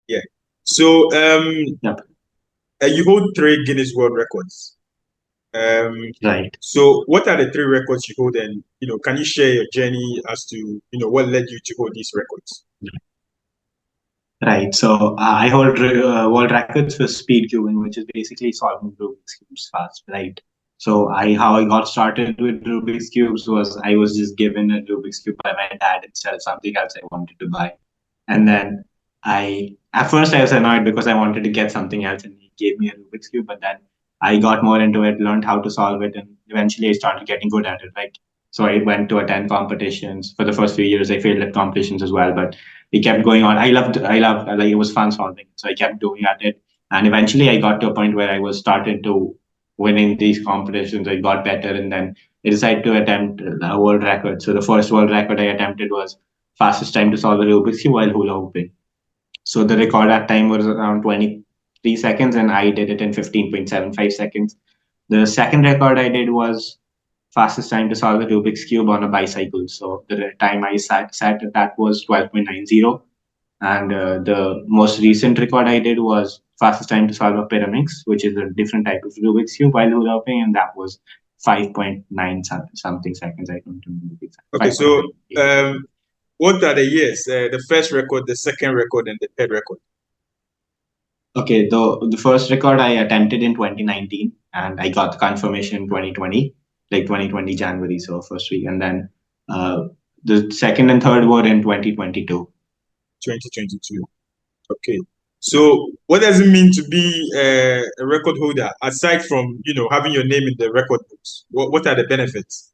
Yeah. So Yep. you hold three Guinness World Records. Right. So what are the three records you hold, and can you share your journey as to what led you to hold these records? Right. So I hold world records for speed cubing, which is basically solving Rubik's cubes fast. Right. So how I got started with Rubik's cubes was I was just given a Rubik's cube by my dad instead of something else I wanted to buy, and then at first I was annoyed because I wanted to get something else, and he gave me a Rubik's cube. But then I got more into it, learned how to solve it, and eventually I started getting good at it. Right. So I went to attend competitions. For the first few years, I failed at competitions as well, but we kept going on. I loved, like, it was fun solving. So I kept doing at it. And eventually I got to a point where I was started to winning these competitions. I got better, and then I decided to attempt a world record. So the first world record I attempted was fastest time to solve a Rubik's Cube while hula hooping. So the record at time was around 23 seconds, and I did it in 15.75 seconds. The second record I did was fastest time to solve a Rubik's Cube on a bicycle. So the time I sat at that was 12.90. And the most recent record I did was fastest time to solve a Pyraminx, which is a different type of Rubik's Cube while hula hooping, and that was 5.9 something seconds. I don't remember the exact. Okay, so 5.98. what are the years? The first record, the second record, and the third record. Okay, the first record I attempted in 2019, and I got the confirmation in 2020, like 2020 January, so first week, and then the second and third were in 2022. 2022. Okay. So what does it mean to be a record holder aside from having your name in the record books? What are the benefits?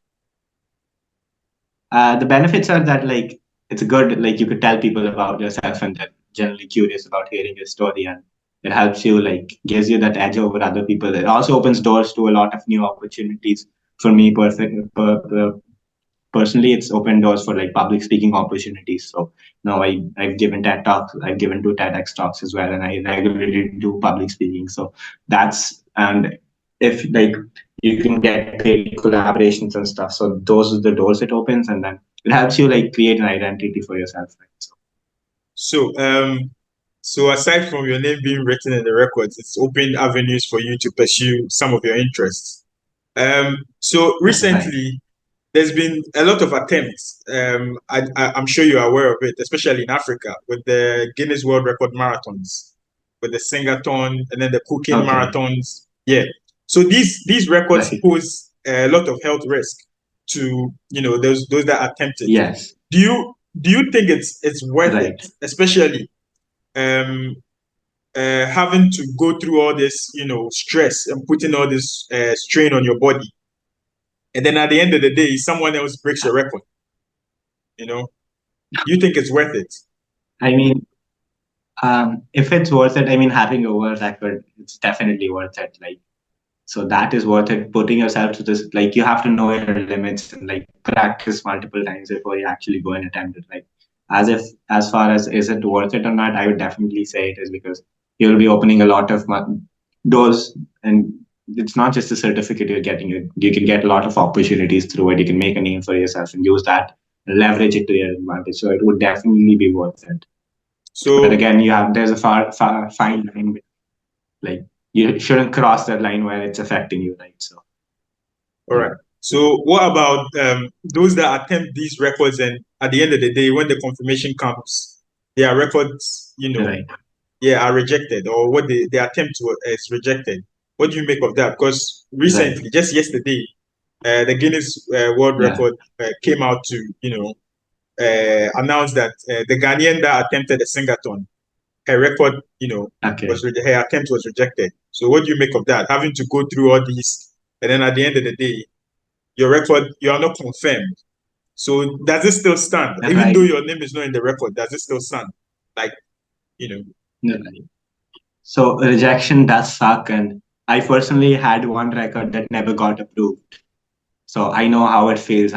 The benefits are that, like, it's good, like, you could tell people about yourself, and they're generally curious about hearing your story, and it helps you, like, gives you that edge over other people. It also opens doors to a lot of new opportunities for me. Personally, it's opened doors for, like, public speaking opportunities. So now I've given TED talks, I've given 2 TEDx talks as well, and I regularly do public speaking. So that's, and if, like, you can get paid collaborations and stuff. So those are the doors it opens, and then it helps you, like, create an identity for yourself. Right? So aside from your name being written in the records, it's opened avenues for you to pursue some of your interests. So recently, there's been a lot of attempts. I'm sure you're aware of it, especially in Africa, with the Guinness World Record marathons, with the Singathon and then the cooking marathons. Yeah. So these records pose a lot of health risk to those that attempt it. Yes. Do you think it's worth it, especially having to go through all this stress and putting all this strain on your body? And then at the end of the day, someone else breaks your record. You think it's worth it? I mean, if it's worth it, I mean, having a world record, it's definitely worth it. Like, so that is worth it. Putting yourself to this, like, you have to know your limits and, like, practice multiple times before you actually go and attempt it. Like, as far as is it worth it or not, I would definitely say it is, because you'll be opening a lot of doors, and it's not just a certificate you're getting. You can get a lot of opportunities through it. You can make a name for yourself and use that, leverage it to your advantage. So it would definitely be worth it. So, but again, there's a fine line. Like, you shouldn't cross that line where it's affecting you, right? So, all right. So what about those that attempt these records, and at the end of the day, when the confirmation comes, their records, right, are rejected, or what they attempt is rejected? What do you make of that? Because recently, just yesterday, the Guinness World Record came out to announce that the Ghanaian that attempted the Singathon, her record, her attempt was rejected. So what do you make of that? Having to go through all these, and then at the end of the day, your record, you are not confirmed. So does it still stand? Even though your name is not in the record, does it still stand? Like, So rejection does suck, and I personally had one record that never got approved. So I know how it feels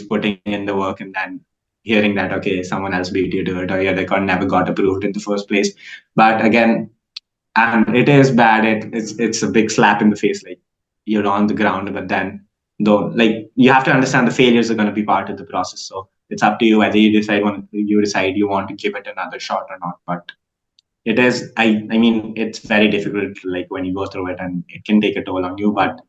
putting in the work and then hearing that, okay, someone else beat you to it, or your record never got approved in the first place. But again, and it is bad. It's a big slap in the face. Like, you're on the ground, but then, though, like, you have to understand the failures are going to be part of the process. So it's up to you whether you decide you want to give it another shot or not. But it is. I mean, it's very difficult. Like when you go through it, and it can take a toll on you. But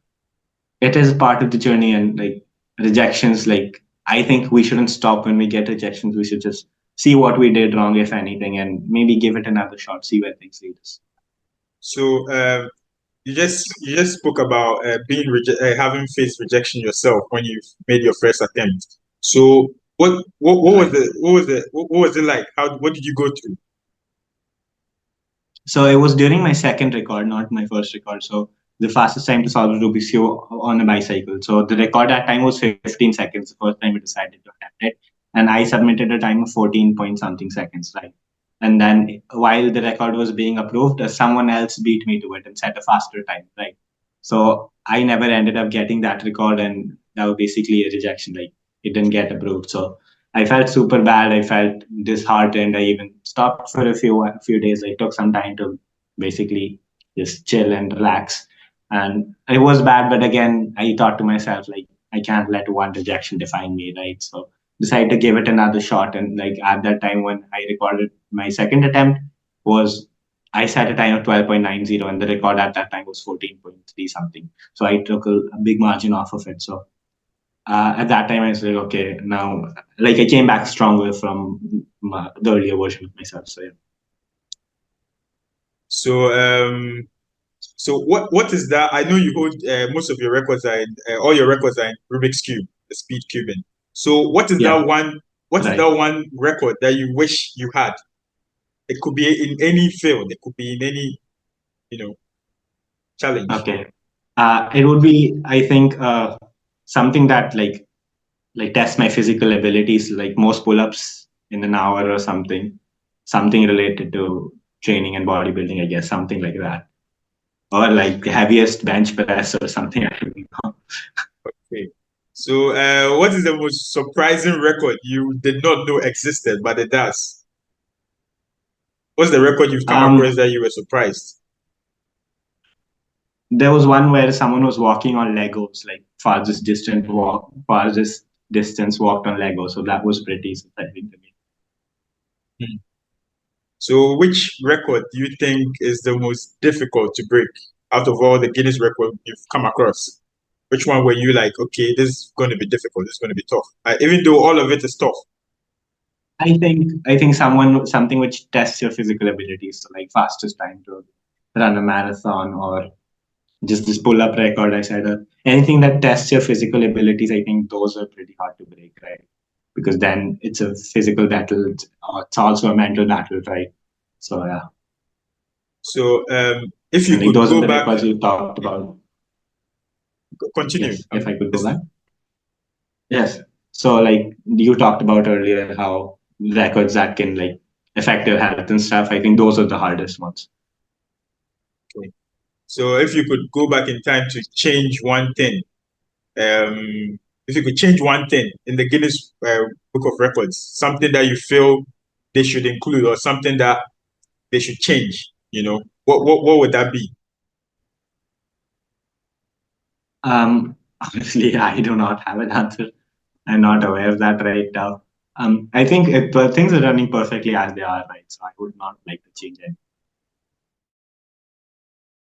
it is part of the journey, and like rejections. Like I think we shouldn't stop when we get rejections. We should just see what we did wrong, if anything, and maybe give it another shot. See where things lead us. So you just spoke about having faced rejection yourself when you made your first attempt. So what was it like? What did you go through? So it was during my second record, not my first record. So the fastest time to solve a Rubik's Cube on a bicycle. So the record at time was 15 seconds. The first time we decided to attempt it, and I submitted a time of 14 point something seconds, right? And then while the record was being approved, someone else beat me to it and set a faster time, right? So I never ended up getting that record, and that was basically a rejection. Like it didn't get approved. So I felt super bad. I felt disheartened. I even stopped for a few days. I took some time to basically just chill and relax. And it was bad, but again, I thought to myself like I can't let one rejection define me, right? So decided to give it another shot. And like at that time when I recorded my second attempt was I set a time of 12.90 and the record at that time was 14.3 something. So I took a big margin off of it. So at that time I was like, okay, now like I came back stronger from the earlier version of myself. So yeah. So what is that? I know you hold most of your records are all your records are in Rubik's Cube, the speed cubing. So what is Yeah. that one? What is Right. that one record that you wish you had? It could be in any field. It could be in any, challenge. Okay. It would be, I think, something that like test my physical abilities, like most pull-ups in an hour or something related to training and bodybuilding, I guess, something like that, or like the heaviest bench press or something. I don't know. Okay. So what is the most surprising record you did not know existed, but it does? What's the record you've come across that you were surprised? There was one where someone was walking on Legos, like farthest distance walked on Lego. So that was pretty surprising to me. Hmm. So which record do you think is the most difficult to break out of all the Guinness record you've come across? Which one were you like, okay, this is going to be difficult, this is going to be tough, even though all of it is tough? I think something which tests your physical abilities, so like fastest time to run a marathon or just this pull up record I said, anything that tests your physical abilities, I think those are pretty hard to break, right? Because then it's a physical battle, it's also a mental battle, right? So yeah. So if you And like could those are go the back, records you talked about. continue. Yes, if I could go back. Yes. So like you talked about earlier how records that can like affect your health and stuff. I think those are the hardest ones. Okay. So if you could go back in time to change one thing, if you could change one thing in the Guinness Book of Records, something that you feel they should include or something that they should change, what would that be? Honestly, I do not have an answer. I'm not aware of that right now. I think things are running perfectly as they are, right? So I would not like to change anything.